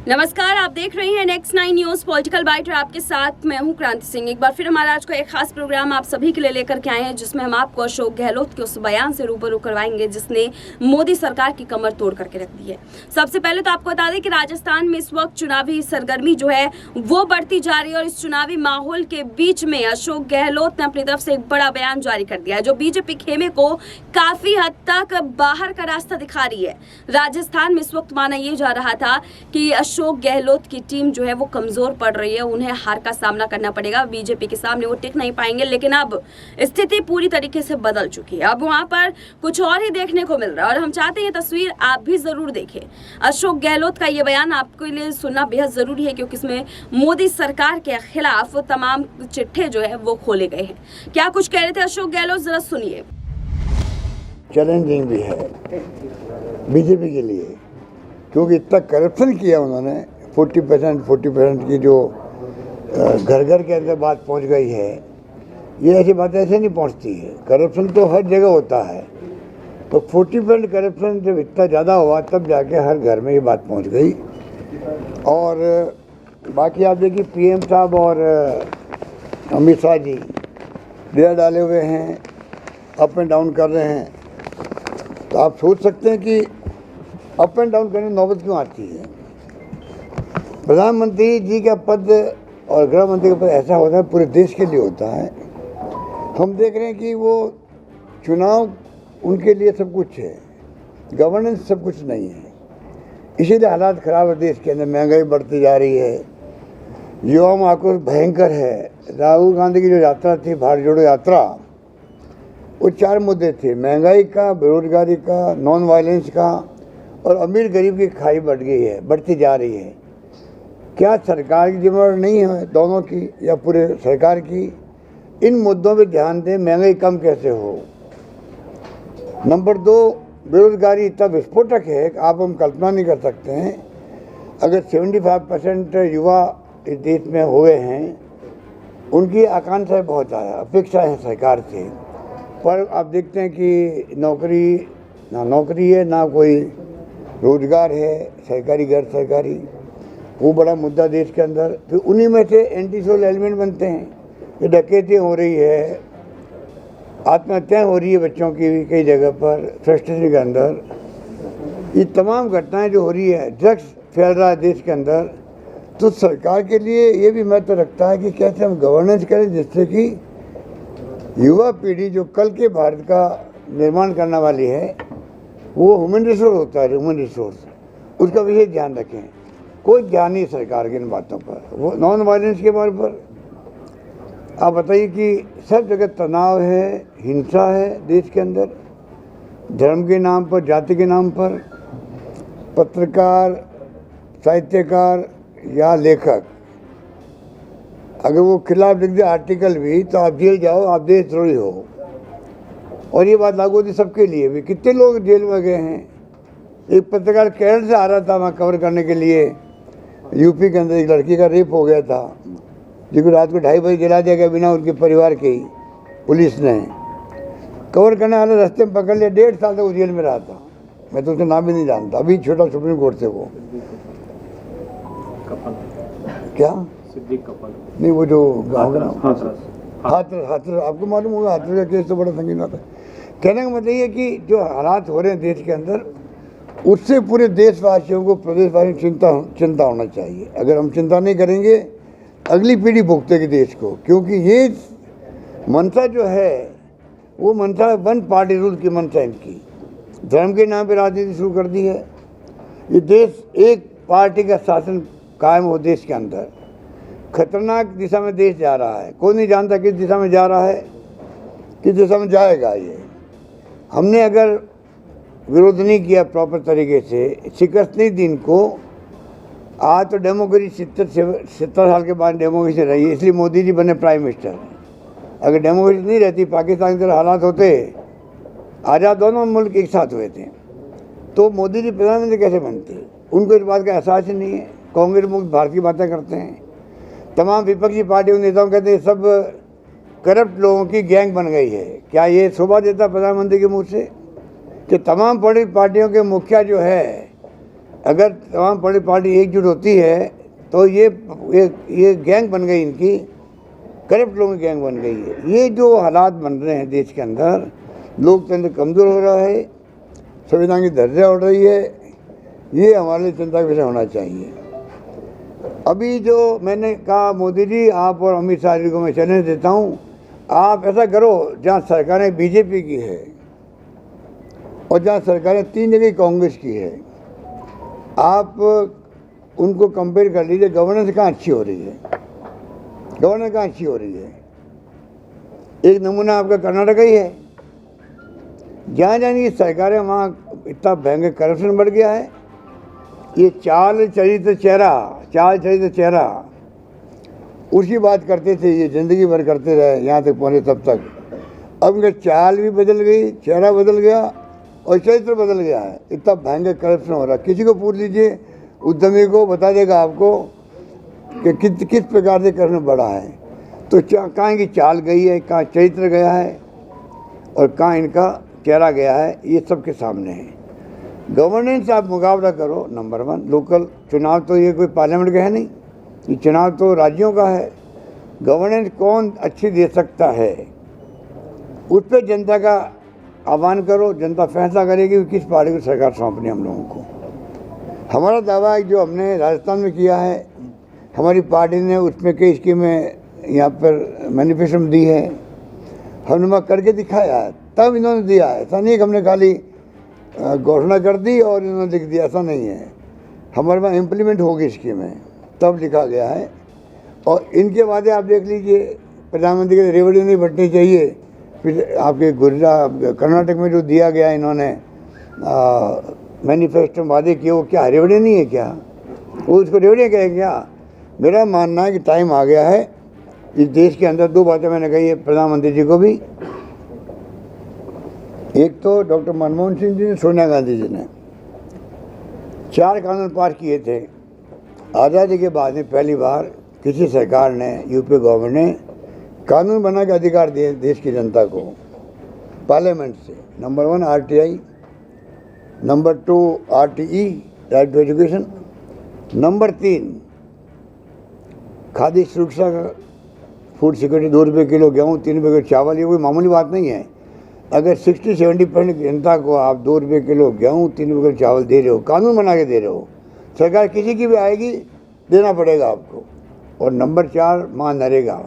नमस्कार, आप देख रहे हैं नेक्स्ट 9 न्यूज पॉलिटिकल बाइट और आपके साथ मैं हूं क्रांति सिंह। एक बार फिर हमारा आज को एक खास प्रोग्राम आप सभी के लिए लेकर के आए हैं, जिसमें हम आपको अशोक गहलोत के उस बयान से रूबरू करवाएंगे जिसने मोदी सरकार की कमर तोड़ करके रख दी है। सबसे पहले तो आपको बता दें कि राजस्थान में इस वक्त चुनावी सरगर्मी जो है वो बढ़ती जा रही है और इस चुनावी माहौल के बीच में अशोक गहलोत ने अपनी तरफ से एक बड़ा बयान जारी कर दिया है, जो बीजेपी खेमे को काफी हद तक बाहर का रास्ता दिखा रही है। राजस्थान में इस वक्त माना यह जा रहा था कि अशोक गहलोत की टीम जो है वो कमजोर पड़ रही है, उन्हें हार का सामना करना पड़ेगा, बीजेपी के सामने वो टिक नहीं पाएंगे। लेकिन अब स्थिति पूरी तरीके से बदल चुकी है, अब वहां पर कुछ और ही देखने को मिल रहा है और हम चाहते हैं ये तस्वीर आप भी जरूर देखें। अशोक गहलोत का ये बयान आपके लिए सुनना बेहद जरूरी है, क्योंकि इसमें मोदी सरकार के खिलाफ तमाम चिट्ठे जो है वो खोले गए हैं। क्या कुछ कह रहे थे अशोक गहलोत, जरा सुनिए। चैलेंजिंग भी है बीजेपी के लिए, क्योंकि इतना करप्शन किया उन्होंने। 40% की जो घर घर के अंदर बात पहुंच गई है, ये ऐसी बात ऐसे नहीं पहुंचती है। करप्शन तो हर जगह होता है, तो 40% करप्शन जब इतना ज़्यादा हुआ तब जाके हर घर में ये बात पहुंच गई। और बाकी आप देखिए, पीएम साहब और अमित शाह जी डेरा डाले हुए हैं, अप एंड डाउन कर रहे हैं। तो आप सोच सकते हैं कि अप एंड डाउन करने नौबत क्यों आती है। प्रधानमंत्री जी का पद और गृह मंत्री का पद ऐसा होता है, पूरे देश के लिए होता है। हम देख रहे हैं कि वो चुनाव उनके लिए सब कुछ है, गवर्नेंस सब कुछ नहीं है। इसीलिए हालात खराब है देश के अंदर, महंगाई बढ़ती जा रही है, युवा में आक्रोश भयंकर है। राहुल गांधी की जो यात्रा थी, भारत जोड़ो यात्रा, वो 4 मुद्दे थे: महंगाई का, बेरोजगारी का, नॉन वायलेंस का, और अमीर गरीब की खाई बढ़ गई है, बढ़ती जा रही है। क्या सरकार की जिम्मेदारी नहीं है दोनों की या पूरे सरकार की? इन मुद्दों पे ध्यान दें। महंगाई कम कैसे हो? नंबर 2, बेरोजगारी इतना विस्फोटक है कि आप हम कल्पना नहीं कर सकते हैं। अगर 75% युवा इस देश में हुए हैं, उनकी आकांक्षाएं बहुत ज़्यादा, अपेक्षा है सरकार से, पर आप देखते हैं कि ना नौकरी है, ना कोई रोजगार है, सरकारी गैर सरकारी। वो बड़ा मुद्दा देश के अंदर। फिर उन्हीं में से एंटी सोशल एलिमेंट बनते हैं कि डकैती हो रही है, आत्महत्याएं हो रही है बच्चों की भी कई जगह पर, फ्रस्ट्रेशन के अंदर। ये तमाम घटनाएं जो हो रही है, ड्रग्स फैल रहा है देश के अंदर। तो सरकार के लिए ये भी महत्व रखता है कि कैसे हम गवर्नेंस करें, जिससे कि युवा पीढ़ी जो कल के भारत का निर्माण करने वाली है, वो ह्यूमन रिसोर्स होता है, ह्यूमन रिसोर्स, उसका विशेष ध्यान रखें। कोई ध्यान नहीं सरकार के इन बातों पर। वो नॉन वायलेंस के बारे पर आप बताइए कि सब जगह तनाव है, हिंसा है देश के अंदर, धर्म के नाम पर, जाति के नाम पर। पत्रकार, साहित्यकार या लेखक अगर वो खिलाफ लिख दे आर्टिकल भी, तो आप जेल जाओ, आप देशद्रोही हो। और ये बात लागू होती सबके लिए भी। कितने लोग जेल में गए हैं। एक पत्रकार केरल से आ रहा था वहाँ कवर करने के लिए, यूपी के अंदर एक लड़की का रेप हो गया था, जिसको रात को 2:30 बजे जला दिया गया बिना उनके परिवार के ही। पुलिस ने कवर करने वाले रास्ते में पकड़ लिया, 1.5 साल तक वो जेल में रहा था। मैं तो उसका नाम भी नहीं जानता, अभी छोटा सुप्रीम कोर्ट से वो क्या नहीं, वो जो गाँव का नाम हाथरस, आपको मालूम होगा, हाथरस का केस तो बड़ा संगीन होता है। कहने का मतलब ये है कि जो हालात हो रहे हैं देश के अंदर, उससे पूरे देशवासियों को, प्रदेशवासियों को चिंता होना चाहिए। अगर हम चिंता नहीं करेंगे, अगली पीढ़ी भुगतेगी देश को, क्योंकि ये मंशा जो है वो मंशा 1 पार्टी रूल की मंशा इनकी। धर्म के नाम पर राजनीति शुरू कर दी है। ये देश एक पार्टी का शासन कायम हो देश के अंदर, खतरनाक दिशा में देश जा रहा है। कोई नहीं जानता किस दिशा में जा रहा है, किस दिशा में जाएगा। ये हमने अगर विरोध नहीं किया प्रॉपर तरीके से, शिकस्त नहीं दी इनको, आज तो डेमोक्रेसी 70 साल के बाद डेमोक्रेसी रही है, इसलिए मोदी जी बने प्राइम मिनिस्टर। अगर डेमोक्रेसी नहीं रहती, पाकिस्तान के तरह हालात होते, आज़ाद दोनों मुल्क एक साथ हुए थे, तो मोदी जी प्रधानमंत्री कैसे बनते? उनको इस बात का एहसास ही नहीं है। कांग्रेस मुक्त भारत की बातें करते हैं। तमाम विपक्षी पार्टियों के नेताओं कहते हैं सब करप्ट लोगों की गैंग बन गई है। क्या ये शोभा देता प्रधानमंत्री के मुंह से कि तमाम बड़ी पार्टियों के मुखिया जो है अगर तमाम बड़ी पार्टी एकजुट होती है तो ये गैंग बन गई, इनकी करप्ट लोगों की गैंग बन गई है। ये जो हालात बन रहे हैं देश के अंदर, लोकतंत्र कमज़ोर हो रहा है, संविधान की दर्जा उड़ रही है, ये हमारे लिए चिंता का विषय होना चाहिए। अभी जो मैंने कहा, मोदी जी आप और अमित शाह जी को मैं चैलेंज देता हूँ, आप ऐसा करो जहाँ सरकारें बीजेपी की है और जहाँ सरकारें 3 जगह कांग्रेस की है, आप उनको कंपेयर कर लीजिए, गवर्नेंस कहाँ अच्छी हो रही है, गवर्नेंस कहाँ अच्छी हो रही है। एक नमूना आपका कर्नाटक ही है, जहाँ जहाँ ये सरकारें वहाँ इतना भयंकर करप्शन बढ़ गया है। ये चाल चरित्र चेहरा उसकी बात करते थे, ये ज़िंदगी भर करते रहे, यहाँ तक पहुँचे तब तक। अब इनका चाल भी बदल गई, चेहरा बदल गया और चरित्र बदल गया है। इतना भयंकर करप्शन हो रहा है, किसी को पूछ लीजिए, उद्यमी को बता देगा आपको कि किस प्रकार से करप्शन बढ़ा है। तो कहाँ इनकी चाल गई है, कहाँ चरित्र गया है और कहाँ इनका चेहरा गया है, ये सबके सामने है। गवर्नेंस आप मुकाबला करो, नंबर 1। लोकल चुनाव तो ये कोई पार्लियामेंट का है नहीं, ये चुनाव तो राज्यों का है। गवर्नेंस कौन अच्छी दे सकता है, उस पर जनता का आह्वान करो, जनता फैसला करेगी कि किस पार्टी को सरकार सौंपनी हम लोगों को। हमारा दावा है जो हमने राजस्थान में किया है, हमारी पार्टी ने उसमें कई स्कीमें यहाँ पर मैनिफेस्टो में दी है, हमने वहाँ करके दिखाया है, तब इन्होंने दिया है। ऐसा नहीं कि हमने खाली घोषणा कर दी और इन्होंने लिख दिया, ऐसा नहीं है। हमारे वहाँ इम्प्लीमेंट होगी स्कीमें, तब लिखा गया है। और इनके वादे आप देख लीजिए, प्रधानमंत्री के रेवड़ी नहीं बंटनी चाहिए, फिर आपके कर्नाटक में जो दिया गया इन्होंने मैनिफेस्टो वादे किए, वो क्या रेवड़ी नहीं है क्या? वो उसको रेवड़ियाँ कहें क्या? मेरा मानना है कि टाइम आ गया है इस देश के अंदर। 2 बातें मैंने कही है प्रधानमंत्री जी को भी। एक तो डॉक्टर मनमोहन सिंह जी ने, सोनिया गांधी जी ने 4 कानून पास किए थे। आज़ादी के बाद में पहली बार किसी सरकार ने, यूपी गवर्नमेंट ने कानून बना के अधिकार दिए देश की जनता को पार्लियामेंट से। Number 1 RTI, number 2 RTE, right to education, number 3 खाद्य सुरक्षा का, फूड सिक्योरिटी, 2 रुपये किलो गेहूँ, 3 रुपये किलो चावल। ये कोई मामूली बात नहीं है। अगर 60-70% जनता को आप 2 रुपये किलो गेहूँ, 3 रुपये किलो चावल दे रहे हो, कानून बना के दे रहे हो, सरकार किसी की भी आएगी देना पड़ेगा आपको। और नंबर 4 मां नरेगा,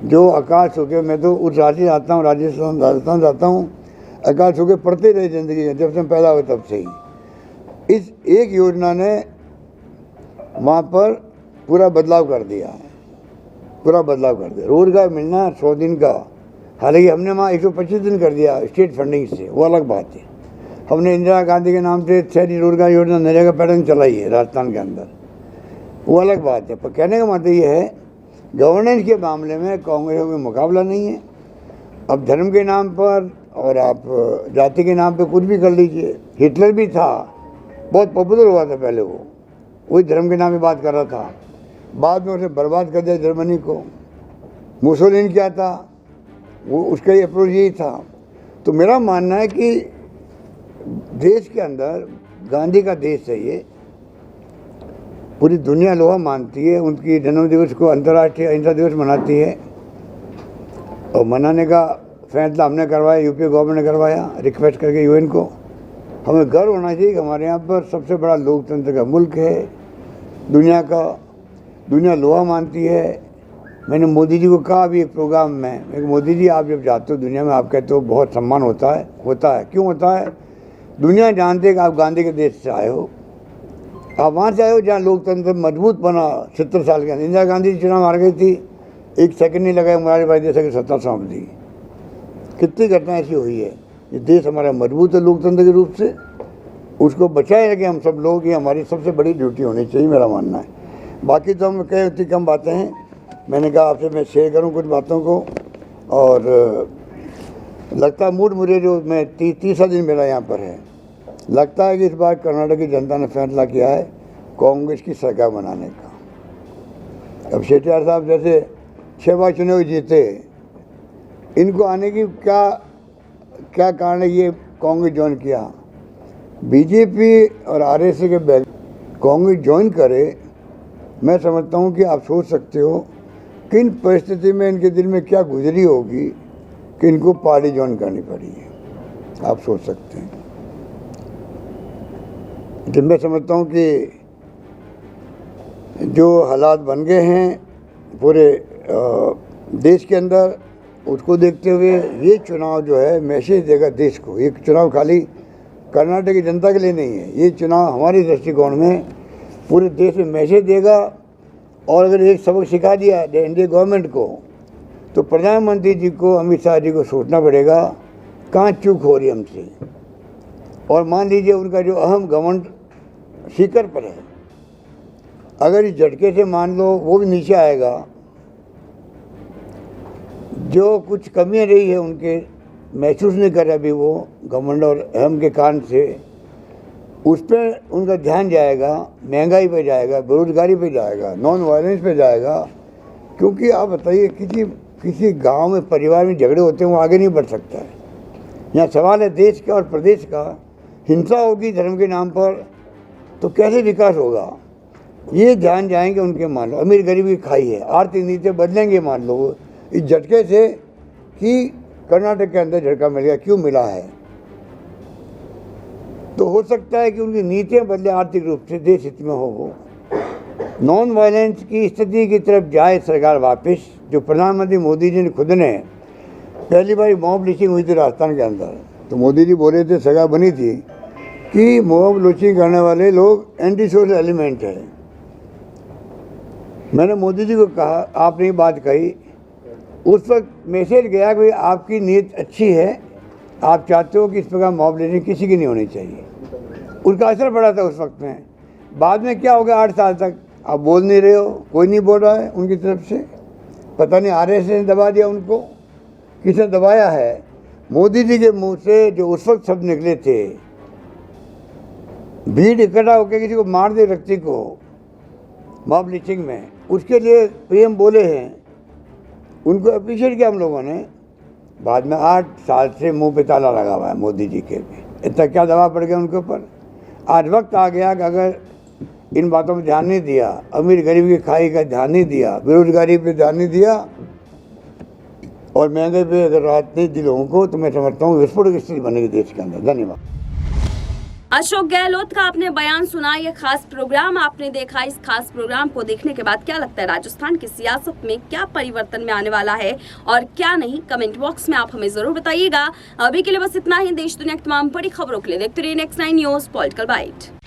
जो अकाल सूखे, मैं तो उस राज्य आता हूँ, राजस्थान जाता हूँ, अकाल सूखे पड़ते रहे ज़िंदगी में, जब से पैदा हुए तब से ही। इस एक योजना ने वहाँ पर पूरा बदलाव कर दिया है, पूरा बदलाव कर दिया। रोजगार मिलना 100 दिन का, हालांकि हमने वहाँ 125 दिन कर दिया स्टेट फंडिंग से, वो अलग बात है। हमने इंदिरा गांधी के नाम से शहरी रोजगार योजना नरेगा पैटर्न चलाई है राजस्थान के अंदर, वो अलग बात है। पर कहने का मतलब ये है, गवर्नेंस के मामले में कांग्रेस का कोई मुकाबला नहीं है। अब धर्म के नाम पर और आप जाति के नाम पे कुछ भी कर लीजिए। हिटलर भी था, बहुत पॉपुलर हुआ था पहले, वो वही धर्म के नाम पे बात कर रहा था, बाद में उसे बर्बाद कर दिया जर्मनी को। मुसोलिनी क्या था, वो उसका ही अप्रोच यही था। तो मेरा मानना है कि देश के अंदर गांधी का देश है ये, पूरी दुनिया लोहा मानती है। उनकी जन्मदिवस को अंतर्राष्ट्रीय अहिंसा दिवस मनाती है और मनाने का फैसला हमने करवाया, यूपी गवर्नमेंट ने करवाया रिक्वेस्ट करके UN को। हमें गर्व होना चाहिए कि हमारे यहाँ पर सबसे बड़ा लोकतंत्र का मुल्क है दुनिया का, दुनिया लोहा मानती है। मैंने मोदी जी को कहा अभी एक प्रोग्राम में, मोदी जी आप जब जाते हो दुनिया में, आप कहते हो बहुत सम्मान होता है। क्यों होता है? दुनिया जानते है कि आप गांधी के देश से आए हो, आप वहाँ से आए हो जहाँ लोकतंत्र मजबूत बना 70 साल के अंदर। इंदिरा गांधी चुनाव हार गई थी, 1 सेकंड नहीं लगाया, मुरारी भाई देसाई की सत्ता सौंप दी। कितनी घटनाएं ऐसी हुई है। ये देश हमारा मजबूत है लोकतंत्र के रूप से, उसको बचाए रखें हम सब लोग, ये हमारी सबसे बड़ी ड्यूटी होनी चाहिए, मेरा मानना है। बाकी तो हम कहे उतनी कम बातें हैं, मैंने कहा आपसे मैं शेयर करूं कुछ बातों को। और लगता है मूड मुझे जो मैं 30 दिन मेरा यहाँ पर है, लगता है कि इस बार कर्नाटक की जनता ने फैसला किया है कांग्रेस की सरकार बनाने का। अब शेट्टार साहब जैसे 6 बार चुनाव जीते, इनको आने की क्या कारण है ये कांग्रेस ज्वाइन किया? बीजेपी और आरएसएस के बैक कांग्रेस ज्वाइन करे, मैं समझता हूँ कि आप सोच सकते हो किन परिस्थिति में इनके दिल में क्या गुजरी होगी कि इनको पार्टी ज्वाइन करनी पड़ी है। आप सोच सकते हैं। तो मैं समझता हूँ कि जो हालात बन गए हैं पूरे देश के अंदर, उसको देखते हुए ये चुनाव जो है मैसेज देगा देश को। ये चुनाव खाली कर्नाटक की जनता के लिए नहीं है, ये चुनाव हमारे दृष्टिकोण में पूरे देश में मैसेज देगा। और अगर एक सबक सिखा दिया एनडीए गवर्नमेंट को, तो प्रधानमंत्री जी को, अमित शाह जी को सोचना पड़ेगा कहाँ चूक हो रही है हमसे। और मान लीजिए उनका जो अहम घमंड शिखर पर है, अगर इस झटके से मान लो वो भी नीचे आएगा, जो कुछ कमियां रही है उनके महसूस नहीं कर रहे अभी वो घमंड और अहम के कारण से, उस पर उनका ध्यान जाएगा, महंगाई पे जाएगा, बेरोजगारी पे जाएगा, नॉन वायलेंस पे जाएगा। क्योंकि आप बताइए किसी गांव में परिवार में झगड़े होते हैं वो आगे नहीं बढ़ सकता है। यहाँ सवाल है देश का और प्रदेश का। हिंसा होगी धर्म के नाम पर तो कैसे विकास होगा, ये ध्यान जाएंगे उनके। मान लो अमीर गरीब की खाई है, आर्थिक नीति बदलेंगे मान लो इस झटके से कि कर्नाटक के अंदर झटका मिल गया, क्यों मिला है। तो हो सकता है कि उनकी नीतियाँ बदले आर्थिक रूप से, देश हित में हो वो नॉन वायलेंस की स्थिति की तरफ जाए सरकार वापस। जो प्रधानमंत्री मोदी जी ने खुद ने पहली बार मॉब लिंचिंग हुई थी राजस्थान के अंदर, तो मोदी जी बोले थे, सरकार बनी थी कि मॉब लिंचिंग करने वाले लोग एंटी सोशल एलिमेंट है। मैंने मोदी जी को कहा, आपने ये बात कही, उस वक्त मैसेज गया कि आपकी नीयत अच्छी है, आप चाहते हो कि इस प्रकार मॉब लिंचिंग किसी की नहीं होनी चाहिए। उनका असर पड़ा था उस वक्त में। बाद में क्या हो गया, 8 साल तक आप बोल नहीं रहे हो, कोई नहीं बोल रहा है उनकी तरफ से। पता नहीं आरएसएस ने दबा दिया उनको, किसने दबाया है। मोदी जी के मुंह से जो उस वक्त शब्द निकले थे, भीड़ इकट्ठा होकर किसी को मार दे व्यक्ति को मॉब लिंचिंग में, उसके लिए पीएम बोले हैं, उनको अप्रिशिएट किया हम लोगों ने। बाद में 8 साल से मुंह पे ताला लगा हुआ है मोदी जी के भी। इतना क्या दबाव पड़ गया उनके ऊपर। आज वक्त आ गया कि अगर इन बातों पर ध्यान नहीं दिया, अमीर गरीब की खाई का ध्यान नहीं दिया, बेरोजगारी पे ध्यान नहीं दिया और महंगाई पे अगर राहत नहीं दी लोगों को, तो मैं समझता हूँ विस्फोट की स्थिति बनेगी देश के अंदर। धन्यवाद। अशोक गहलोत का आपने बयान सुना, ये खास प्रोग्राम आपने देखा। इस खास प्रोग्राम को देखने के बाद क्या लगता है, राजस्थान की सियासत में क्या परिवर्तन में आने वाला है और क्या नहीं, कमेंट बॉक्स में आप हमें जरूर बताइएगा। अभी के लिए बस इतना ही। देश दुनिया की तमाम बड़ी खबरों के लिए देखते रहिए Next 9 न्यूज़ पॉलिटिकल बाइट।